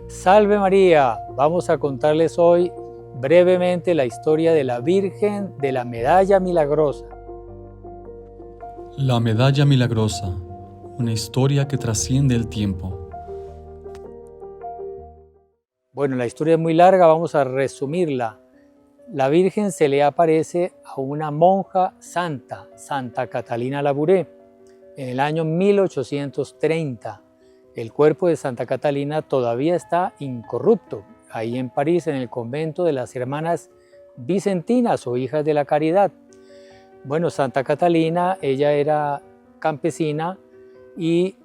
Salve María, vamos a contarles hoy brevemente la historia de la Virgen de la Medalla Milagrosa. La Medalla Milagrosa, una historia que trasciende el tiempo. Bueno, la historia es muy larga, vamos a resumirla. La Virgen se le aparece a una monja santa, Santa Catalina Labouré, en el año 1830. El cuerpo de Santa Catalina todavía está incorrupto, ahí en París, en el convento de las hermanas Vicentinas o Hijas de la Caridad. Bueno, Santa Catalina, ella era campesina y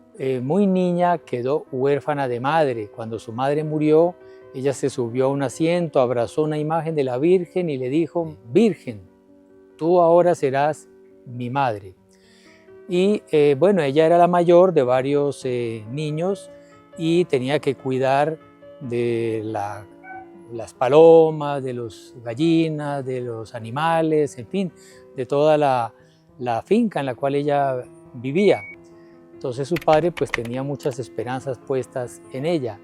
muy niña quedó huérfana de madre. Cuando su madre murió, ella se subió a un asiento, abrazó una imagen de la Virgen y le dijo: Virgen, tú ahora serás mi madre. Y bueno, ella era la mayor de varios niños y tenía que cuidar de las palomas, de las gallinas, de los animales, en fin, de toda la finca en la cual ella vivía. Entonces su padre pues tenía muchas esperanzas puestas en ella.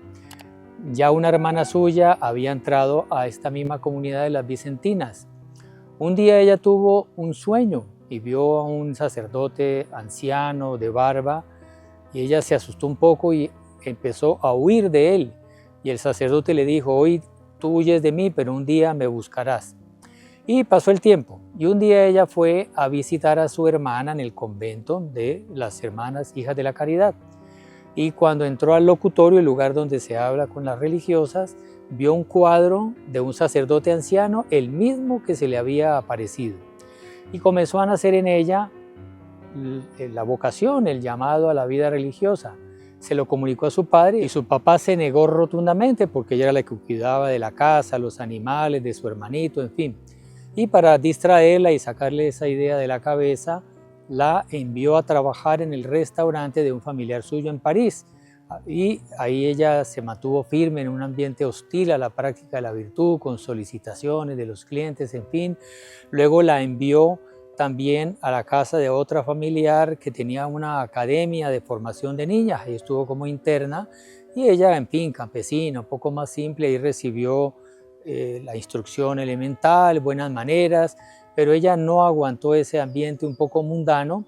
Ya una hermana suya había entrado a esta misma comunidad de las Vicentinas. Un día ella tuvo un sueño y vio a un sacerdote anciano de barba y ella se asustó un poco y empezó a huir de él. Y el sacerdote le dijo: hoy tú huyes de mí, pero un día me buscarás. Y pasó el tiempo y un día ella fue a visitar a su hermana en el convento de las hermanas Hijas de la Caridad. Y cuando entró al locutorio, el lugar donde se habla con las religiosas, vio un cuadro de un sacerdote anciano, el mismo que se le había aparecido. Y comenzó a nacer en ella la vocación, el llamado a la vida religiosa. Se lo comunicó a su padre y su papá se negó rotundamente porque ella era la que cuidaba de la casa, los animales, de su hermanito, en fin. Y para distraerla y sacarle esa idea de la cabeza, la envió a trabajar en el restaurante de un familiar suyo en París. Y ahí ella se mantuvo firme en un ambiente hostil a la práctica de la virtud, con solicitaciones de los clientes, en fin. Luego la envió también a la casa de otra familiar que tenía una academia de formación de niñas. Ahí estuvo como interna y ella, en fin, campesina, un poco más simple, ahí recibió la instrucción elemental, buenas maneras, pero ella no aguantó ese ambiente un poco mundano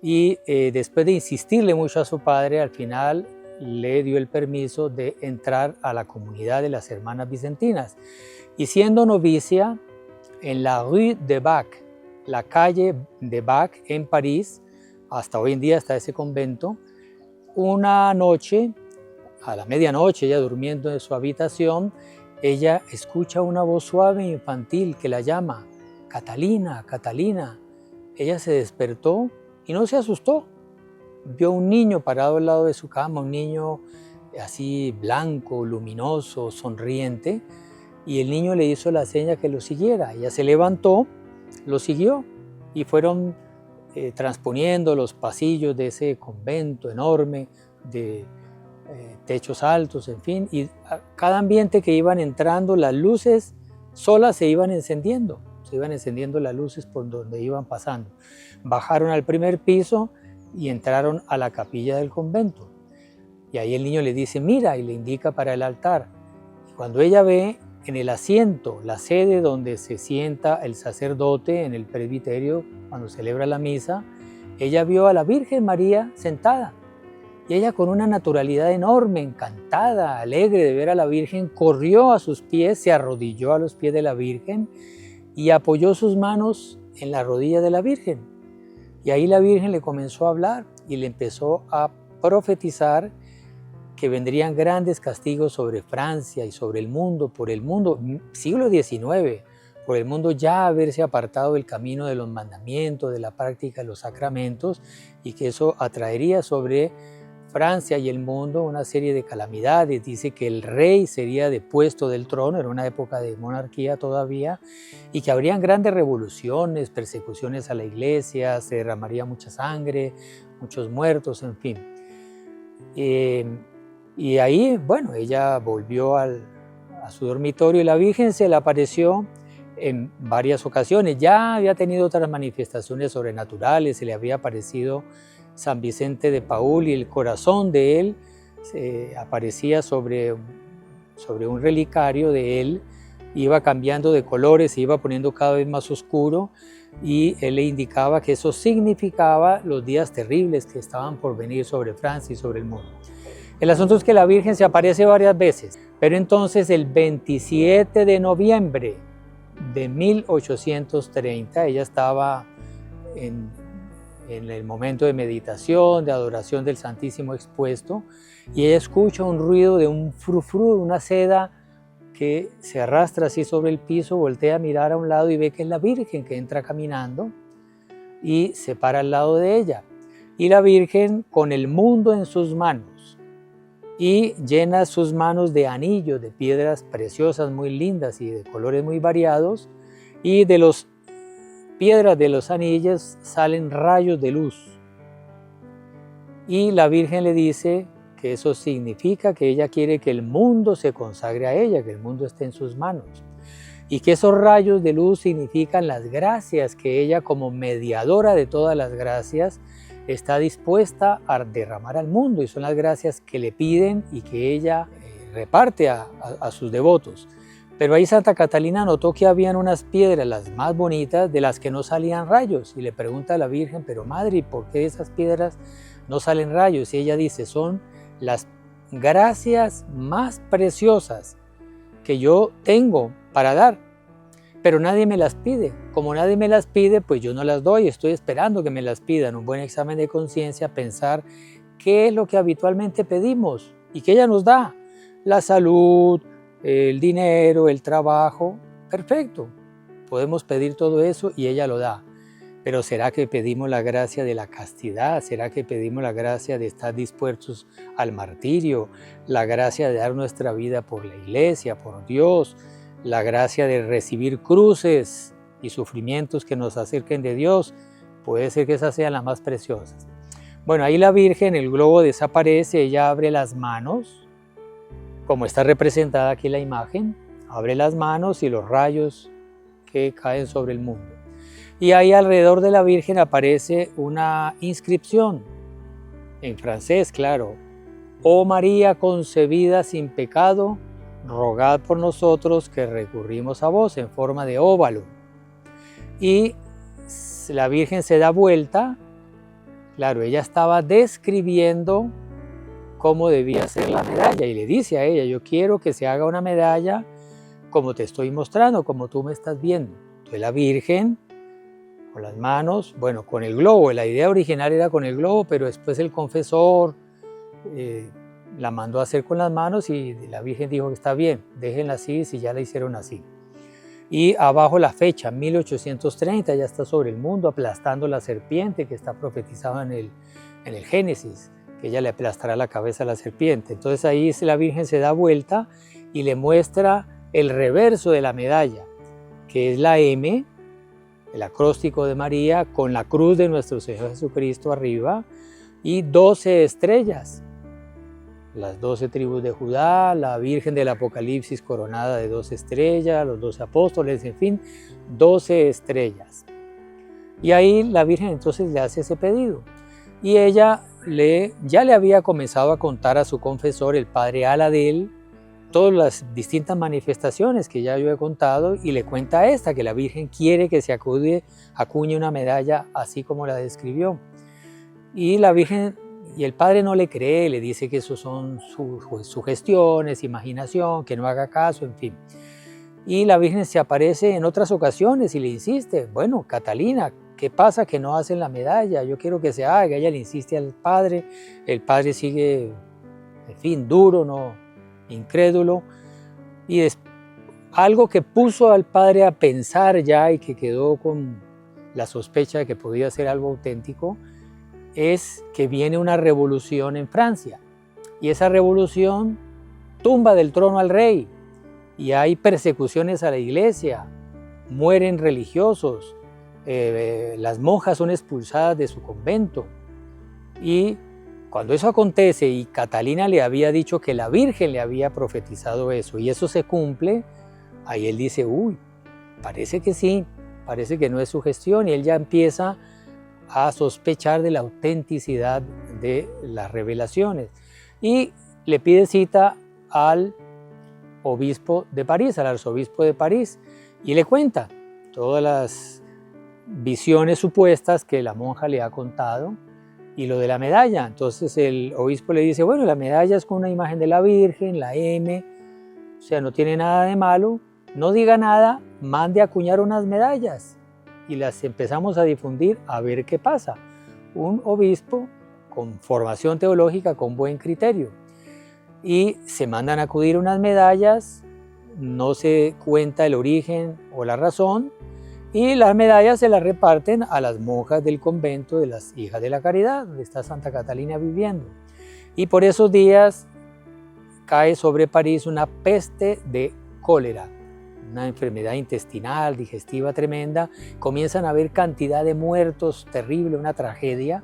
y después de insistirle mucho a su padre, al final le dio el permiso de entrar a la comunidad de las hermanas Vicentinas. Y siendo novicia en la Rue de Bac, la calle de Bac en París, hasta hoy en día está ese convento, una noche, a la medianoche, ella durmiendo en su habitación, ella escucha una voz suave e infantil que la llama: Catalina, Catalina. Ella se despertó y no se asustó. Vio un niño parado al lado de su cama, un niño así blanco, luminoso, sonriente, y el niño le hizo la seña que lo siguiera. Ella se levantó, lo siguió y fueron transponiendo los pasillos de ese convento enorme de techos altos, en fin, y a cada ambiente que iban entrando, las luces solas se iban encendiendo las luces por donde iban pasando. Bajaron al primer piso y entraron a la capilla del convento. Y ahí el niño le dice: mira, y le indica para el altar. Y cuando ella ve en el asiento, la sede donde se sienta el sacerdote en el presbiterio cuando celebra la misa, ella vio a la Virgen María sentada. Y ella, con una naturalidad enorme, encantada, alegre de ver a la Virgen, corrió a sus pies, se arrodilló a los pies de la Virgen y apoyó sus manos en la rodilla de la Virgen. Y ahí la Virgen le comenzó a hablar y le empezó a profetizar que vendrían grandes castigos sobre Francia y sobre el mundo, por el mundo, siglo XIX, por el mundo ya haberse apartado del camino de los mandamientos, de la práctica de los sacramentos, y que eso atraería sobre Francia y el mundo una serie de calamidades. Dice que el rey sería depuesto del trono, era una época de monarquía todavía, y que habrían grandes revoluciones, persecuciones a la iglesia, se derramaría mucha sangre, muchos muertos, en fin. Y ahí, bueno, ella volvió a su dormitorio y la Virgen se le apareció en varias ocasiones. Ya había tenido otras manifestaciones sobrenaturales, se le había aparecido San Vicente de Paúl y el corazón de él aparecía sobre sobre un relicario de él, iba cambiando de colores, se iba poniendo cada vez más oscuro, y él le indicaba que eso significaba los días terribles que estaban por venir sobre Francia y sobre el mundo. El asunto es que la Virgen se aparece varias veces, pero entonces el 27 de noviembre de 1830, ella estaba en el momento de meditación, de adoración del Santísimo expuesto, y ella escucha un ruido de un frufru, de una seda que se arrastra así sobre el piso, voltea a mirar a un lado y ve que es la Virgen que entra caminando y se para al lado de ella. Y la Virgen con el mundo en sus manos y llena sus manos de anillos, de piedras preciosas muy lindas y de colores muy variados, y de las piedras de los anillos salen rayos de luz. Y la Virgen le dice que eso significa que ella quiere que el mundo se consagre a ella, que el mundo esté en sus manos. Y que esos rayos de luz significan las gracias que ella, como mediadora de todas las gracias, está dispuesta a derramar al mundo, y son las gracias que le piden y que ella reparte a sus devotos. Pero ahí Santa Catalina notó que habían unas piedras, las más bonitas, de las que no salían rayos, y le pregunta a la Virgen: pero madre, ¿por qué de esas piedras no salen rayos? Y ella dice: son las gracias más preciosas que yo tengo para dar, pero nadie me las pide. Como nadie me las pide, pues yo no las doy, estoy esperando que me las pidan. Un buen examen de conciencia, pensar qué es lo que habitualmente pedimos y que ella nos da: la salud, el dinero, el trabajo. Perfecto, podemos pedir todo eso y ella lo da. Pero ¿será que pedimos la gracia de la castidad? ¿Será que pedimos la gracia de estar dispuestos al martirio? La gracia de dar nuestra vida por la iglesia, por Dios, la gracia de recibir cruces y sufrimientos que nos acerquen de Dios. Puede ser que esas sean las más preciosas. Bueno, ahí la Virgen, el globo desaparece, ella abre las manos, como está representada aquí la imagen, abre las manos y los rayos que caen sobre el mundo. Y ahí alrededor de la Virgen aparece una inscripción, en francés, claro: «Oh María concebida sin pecado, rogad por nosotros que recurrimos a vos», en forma de óvalo. Y la Virgen se da vuelta, claro, ella estaba describiendo cómo debía ser la medalla, y le dice a ella: yo quiero que se haga una medalla como te estoy mostrando, como tú me estás viendo. Entonces la Virgen, con las manos, bueno, con el globo, la idea original era con el globo, pero después el confesor la mandó a hacer con las manos, y la Virgen dijo que está bien, déjenla así si ya la hicieron así. Y abajo la fecha, 1830, ya está sobre el mundo aplastando la serpiente que está profetizada en el Génesis, que ella le aplastará la cabeza a la serpiente. Entonces ahí la Virgen se da vuelta y le muestra el reverso de la medalla, que es la M, el acróstico de María, con la cruz de nuestro Señor Jesucristo arriba, y 12 estrellas, las 12 tribus de Judá, la Virgen del Apocalipsis coronada de 12 estrellas, los 12 apóstoles, en fin, 12 estrellas. Y ahí la Virgen entonces le hace ese pedido. Y ella ya le había comenzado a contar a su confesor, el padre Aladel, todas las distintas manifestaciones que ya yo he contado, y le cuenta esta, que la Virgen quiere que se acuñe una medalla así como la describió. Y la Virgen y el padre no le cree, le dice que eso son sugestiones, imaginación, que no haga caso, en fin. Y la Virgen se aparece en otras ocasiones y le insiste: bueno, Catalina, ¿qué pasa que no hacen la medalla? Yo quiero que se haga. Ella le insiste al padre, el padre sigue, en fin, duro, no, incrédulo, y algo que puso al padre a pensar ya, y que quedó con la sospecha de que podía ser algo auténtico, es que viene una revolución en Francia, y esa revolución tumba del trono al rey, y hay persecuciones a la iglesia, mueren religiosos, las monjas son expulsadas de su convento. Y cuando eso acontece, y Catalina le había dicho que la Virgen le había profetizado eso, y eso se cumple, ahí él dice: uy, parece que sí, parece que no es sugestión, y él ya empieza a sospechar de la autenticidad de las revelaciones. Y le pide cita al obispo de París, al arzobispo de París, y le cuenta todas las visiones supuestas que la monja le ha contado y lo de la medalla. Entonces el obispo le dice, bueno, la medalla es con una imagen de la Virgen, la M, o sea, no tiene nada de malo, no diga nada, mande a acuñar unas medallas y las empezamos a difundir a ver qué pasa. Un obispo con formación teológica, con buen criterio. Y se mandan a acudir unas medallas, no se cuenta el origen o la razón, y las medallas se las reparten a las monjas del convento de las Hijas de la Caridad, donde está Santa Catalina viviendo. Y por esos días cae sobre París una peste de cólera, una enfermedad intestinal, digestiva tremenda. Comienzan a haber cantidad de muertos terrible, una tragedia.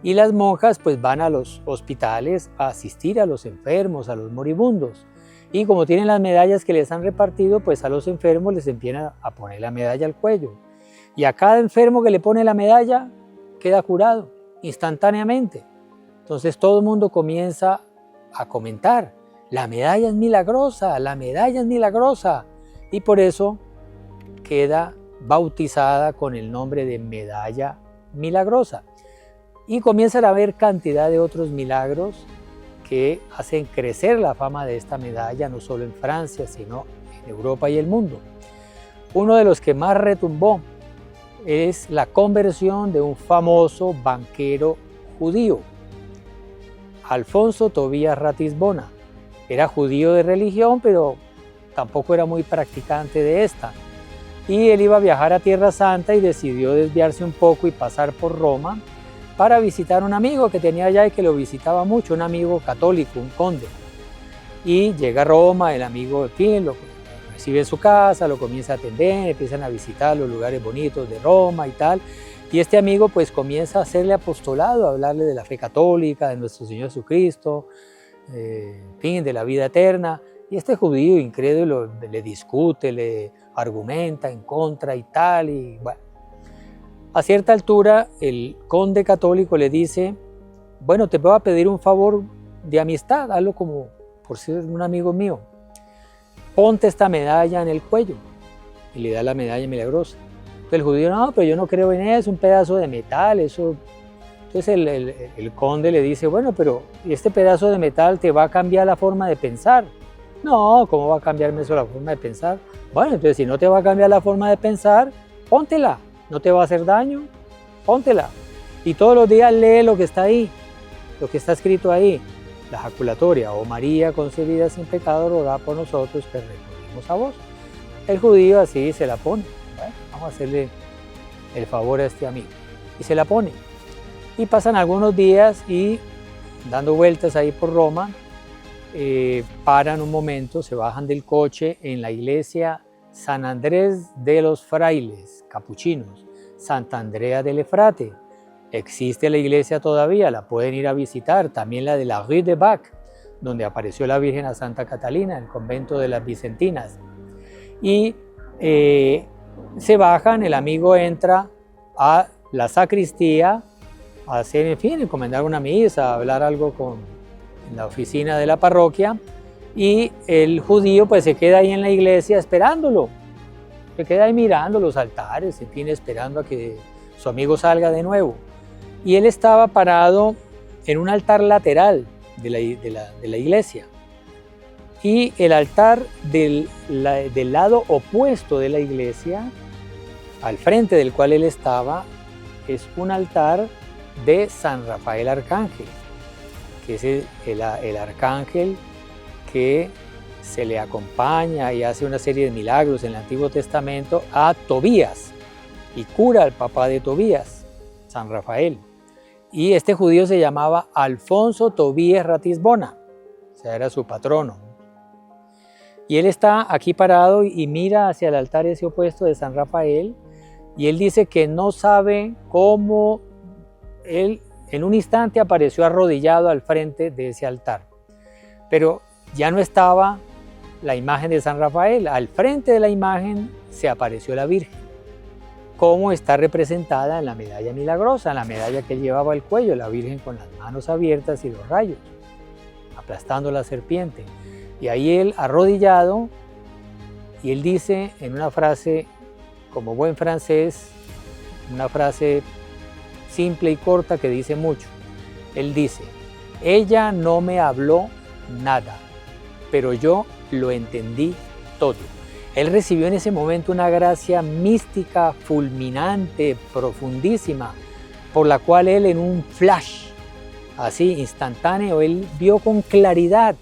Y las monjas pues van a los hospitales a asistir a los enfermos, a los moribundos. Y como tienen las medallas que les han repartido, pues a los enfermos les empiezan a poner la medalla al cuello. Y a cada enfermo que le pone la medalla queda curado instantáneamente. Entonces todo el mundo comienza a comentar, la medalla es milagrosa, la medalla es milagrosa. Y por eso queda bautizada con el nombre de medalla milagrosa. Y comienzan a haber cantidad de otros milagros que hacen crecer la fama de esta medalla, no solo en Francia, sino en Europa y el mundo. Uno de los que más retumbó es la conversión de un famoso banquero judío, Alfonso Tobías Ratisbona. Era judío de religión, pero tampoco era muy practicante de esta. Y él iba a viajar a Tierra Santa y decidió desviarse un poco y pasar por Roma para visitar a un amigo que tenía allá y que lo visitaba mucho, un amigo católico, un conde. Y llega a Roma, el amigo en fin, lo recibe en su casa, lo comienza a atender, empiezan a visitar los lugares bonitos de Roma y tal. Y este amigo pues comienza a hacerle apostolado, a hablarle de la fe católica, de nuestro Señor Jesucristo, en fin, de la vida eterna. Y este judío incrédulo le discute, le argumenta en contra y tal, y bueno. A cierta altura, el conde católico le dice, bueno, te voy a pedir un favor de amistad, hazlo como por ser un amigo mío. Ponte esta medalla en el cuello. Y le da la medalla milagrosa. Entonces el judío, no, pero yo no creo en eso, un pedazo de metal, eso. Entonces el conde le dice, bueno, pero este pedazo de metal te va a cambiar la forma de pensar. No, ¿cómo va a cambiarme eso la forma de pensar? Bueno, entonces si no te va a cambiar la forma de pensar, póntela. No te va a hacer daño, póntela. Y todos los días lee lo que está ahí, lo que está escrito ahí. La jaculatoria, oh María concebida sin pecado, rogad por nosotros que recurrimos a vos. El judío así se la pone. Bueno, vamos a hacerle el favor a este amigo. Y se la pone. Y pasan algunos días y dando vueltas ahí por Roma, paran un momento, se bajan del coche en la iglesia San Andrés de los Frailes, capuchinos, Santa Andrea del Efrate. Existe la iglesia todavía, la pueden ir a visitar, también la de la Rue de Bac, donde apareció la Virgen a Santa Catalina, el convento de las Vicentinas. Y se bajan, el amigo entra a la sacristía a hacer, en fin, encomendar una misa, a hablar algo en la oficina de la parroquia, y el judío pues se queda ahí en la iglesia esperándolo, se queda ahí mirando los altares, en fin, esperando a que su amigo salga de nuevo. Y él estaba parado en un altar lateral de la iglesia, y el altar del lado opuesto de la iglesia, al frente del cual él estaba, es un altar de San Rafael Arcángel, que es el arcángel que se le acompaña y hace una serie de milagros en el Antiguo Testamento a Tobías y cura al papá de Tobías, San Rafael. Y este judío se llamaba Alfonso Tobías Ratisbona, o sea, era su patrono. Y él está aquí parado y mira hacia el altar ese opuesto de San Rafael, y él dice que no sabe cómo él en un instante apareció arrodillado al frente de ese altar. Pero ya no estaba la imagen de San Rafael, al frente de la imagen se apareció la Virgen, como está representada en la medalla milagrosa, en la medalla que él llevaba al cuello, la Virgen con las manos abiertas y los rayos, aplastando la serpiente. Y ahí él arrodillado, y él dice en una frase, como buen francés, una frase simple y corta que dice mucho. Él dice: ella no me habló nada, pero yo lo entendí todo. Él recibió en ese momento una gracia mística, fulminante, profundísima, por la cual él en un flash, así instantáneo, él vio con claridad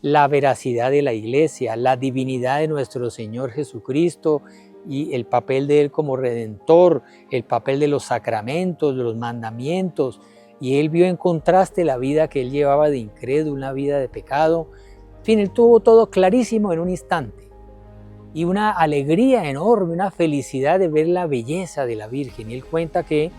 la veracidad de la Iglesia, la divinidad de nuestro Señor Jesucristo y el papel de Él como Redentor, el papel de los sacramentos, de los mandamientos. Y él vio en contraste la vida que él llevaba de incrédulo, una vida de pecado. En fin, él tuvo todo clarísimo en un instante. Y una alegría enorme, una felicidad de ver la belleza de la Virgen. Y él cuenta que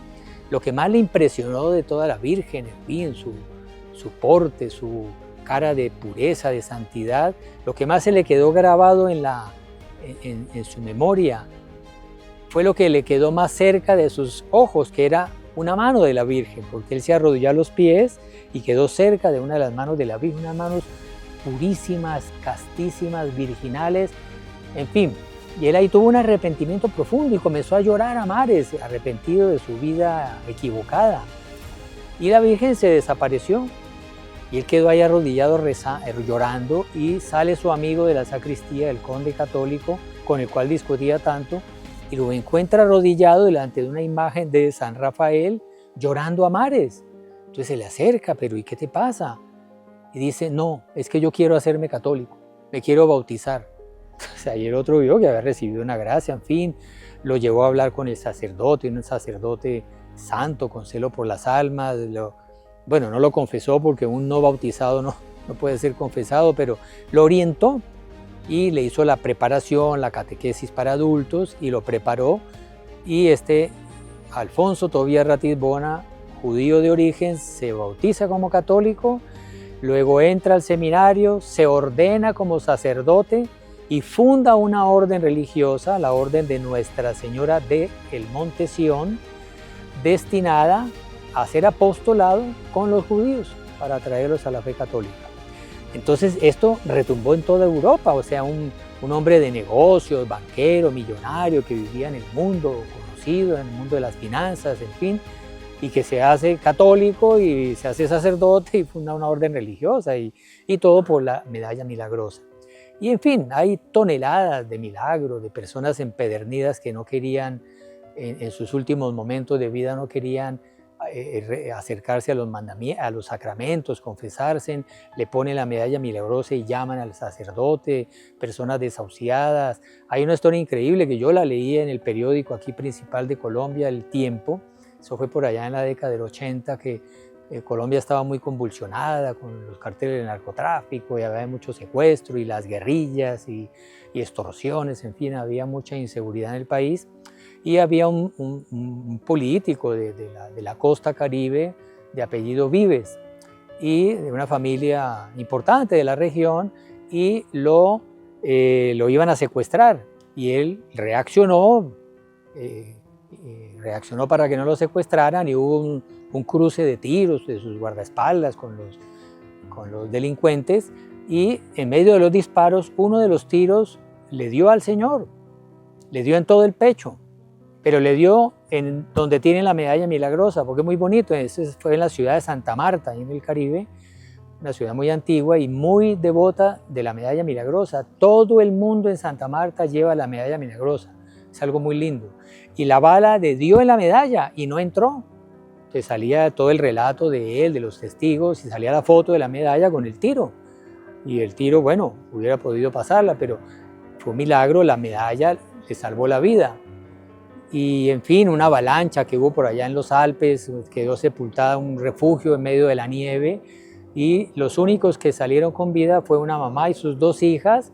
lo que más le impresionó de toda la Virgen, en fin, su porte, su cara de pureza, de santidad, lo que más se le quedó grabado en su memoria fue lo que le quedó más cerca de sus ojos, que era una mano de la Virgen, porque él se arrodilló a los pies y quedó cerca de una de las manos de la Virgen, unas manos purísimas, castísimas, virginales, en fin. Y él ahí tuvo un arrepentimiento profundo y comenzó a llorar a mares, arrepentido de su vida equivocada. Y la Virgen se desapareció. Y él quedó ahí arrodillado llorando, y sale su amigo de la sacristía, el conde católico, con el cual discutía tanto, y lo encuentra arrodillado delante de una imagen de San Rafael, llorando a mares. Entonces se le acerca: pero ¿y qué te pasa? Y dice: no, es que yo quiero hacerme católico, me quiero bautizar. Entonces ahí el otro vio que había recibido una gracia, en fin, lo llevó a hablar con el sacerdote, un sacerdote santo, con celo por las almas. Bueno, no lo confesó, porque un no bautizado no puede ser confesado, pero lo orientó y le hizo la preparación, la catequesis para adultos, y lo preparó. Y Alfonso Tobías Ratisbona, judío de origen, se bautiza como católico, luego entra al seminario, se ordena como sacerdote y funda una orden religiosa, la Orden de Nuestra Señora del Monte Sión, destinada a hacer apostolado con los judíos para traerlos a la fe católica. Entonces esto retumbó en toda Europa, o sea, un hombre de negocios, banquero, millonario, que vivía en el mundo conocido, en el mundo de las finanzas, en fin, y que se hace católico y se hace sacerdote y funda una orden religiosa, y todo por la medalla milagrosa. Y en fin, hay toneladas de milagros, de personas empedernidas que no querían, en sus últimos momentos de vida, no querían acercarse a los sacramentos, confesarse, le ponen la medalla milagrosa y llaman al sacerdote, personas desahuciadas. Hay una historia increíble que yo la leí en el periódico aquí principal de Colombia, El Tiempo. Eso fue por allá en la década del 80, que Colombia estaba muy convulsionada con los carteles del narcotráfico, y había mucho secuestro, y las guerrillas y extorsiones, en fin, había mucha inseguridad en el país. Y había un político de la costa caribe de apellido Vives, y de una familia importante de la región, y lo iban a secuestrar, y él reaccionó para que no lo secuestraran, y hubo un cruce de tiros de sus guardaespaldas con los delincuentes, y en medio de los disparos uno de los tiros le dio al señor, le dio en todo el pecho, pero le dio en donde tiene la medalla milagrosa, porque es muy bonito. Eso fue en la ciudad de Santa Marta, ahí en el Caribe, una ciudad muy antigua y muy devota de la medalla milagrosa. Todo el mundo en Santa Marta lleva la medalla milagrosa, es algo muy lindo. Y la bala le dio en la medalla y no entró. Entonces salía todo el relato de él, de los testigos, y salía la foto de la medalla con el tiro. Y el tiro, bueno, hubiera podido pasarla, pero fue un milagro, la medalla le salvó la vida. Y en fin, una avalancha que hubo por allá en los Alpes, quedó sepultada un refugio en medio de la nieve, y los únicos que salieron con vida fue una mamá y sus dos hijas,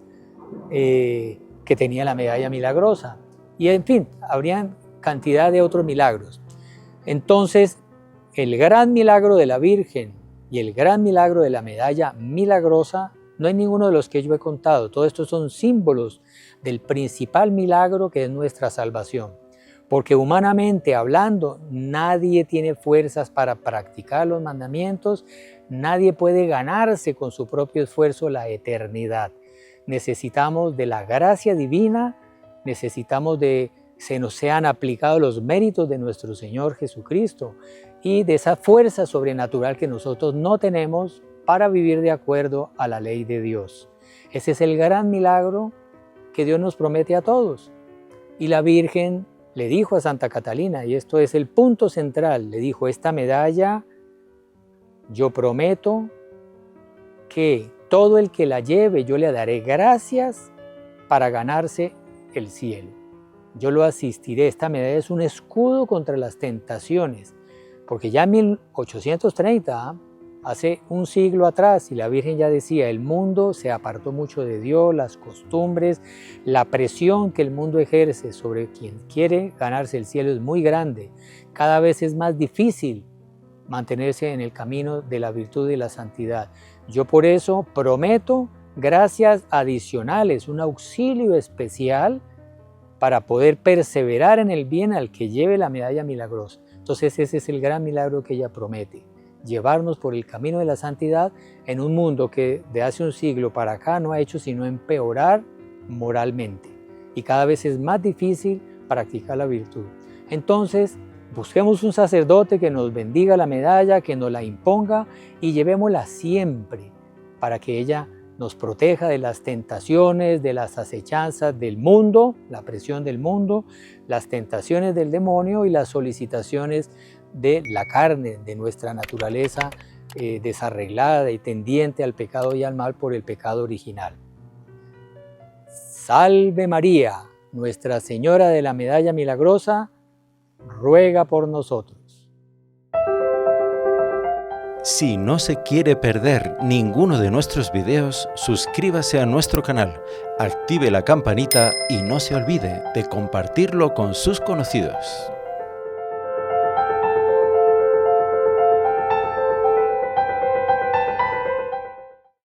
que tenían la medalla milagrosa. Y en fin, habrían cantidad de otros milagros. Entonces, el gran milagro de la Virgen y el gran milagro de la medalla milagrosa no hay ninguno de los que yo he contado. Todos estos son símbolos del principal milagro, que es nuestra salvación. Porque humanamente hablando, nadie tiene fuerzas para practicar los mandamientos, Nadie puede ganarse con su propio esfuerzo la eternidad. Necesitamos de la gracia divina, necesitamos de se nos sean aplicados los méritos de nuestro Señor Jesucristo y de esa fuerza sobrenatural que nosotros no tenemos para vivir de acuerdo a la ley de Dios. Ese es el gran milagro que Dios nos promete a todos. Y la Virgen le dijo a Santa Catalina, y esto es el punto central, le dijo: esta medalla yo prometo que todo el que la lleve yo le daré gracias para ganarse el cielo. Yo lo asistiré. Esta medalla es un escudo contra las tentaciones, porque ya en 1830, hace un siglo atrás, y la Virgen ya decía, el mundo se apartó mucho de Dios, las costumbres, la presión que el mundo ejerce sobre quien quiere ganarse el cielo es muy grande. Cada vez es más difícil mantenerse en el camino de la virtud y la santidad. Yo por eso prometo gracias adicionales, un auxilio especial para poder perseverar en el bien al que lleve la medalla milagrosa. Entonces ese es el gran milagro que ella promete, llevarnos por el camino de la santidad en un mundo que de hace un siglo para acá no ha hecho sino empeorar moralmente. Y cada vez es más difícil practicar la virtud. Entonces, busquemos un sacerdote que nos bendiga la medalla, que nos la imponga y llevémosla siempre para que ella nos proteja de las tentaciones, de las acechanzas del mundo, la presión del mundo, las tentaciones del demonio y las solicitaciones de la carne, de nuestra naturaleza desarreglada y tendiente al pecado y al mal por el pecado original. Salve María, Nuestra Señora de la Medalla Milagrosa, ruega por nosotros. Si no se quiere perder ninguno de nuestros videos, suscríbase a nuestro canal, active la campanita y no se olvide de compartirlo con sus conocidos.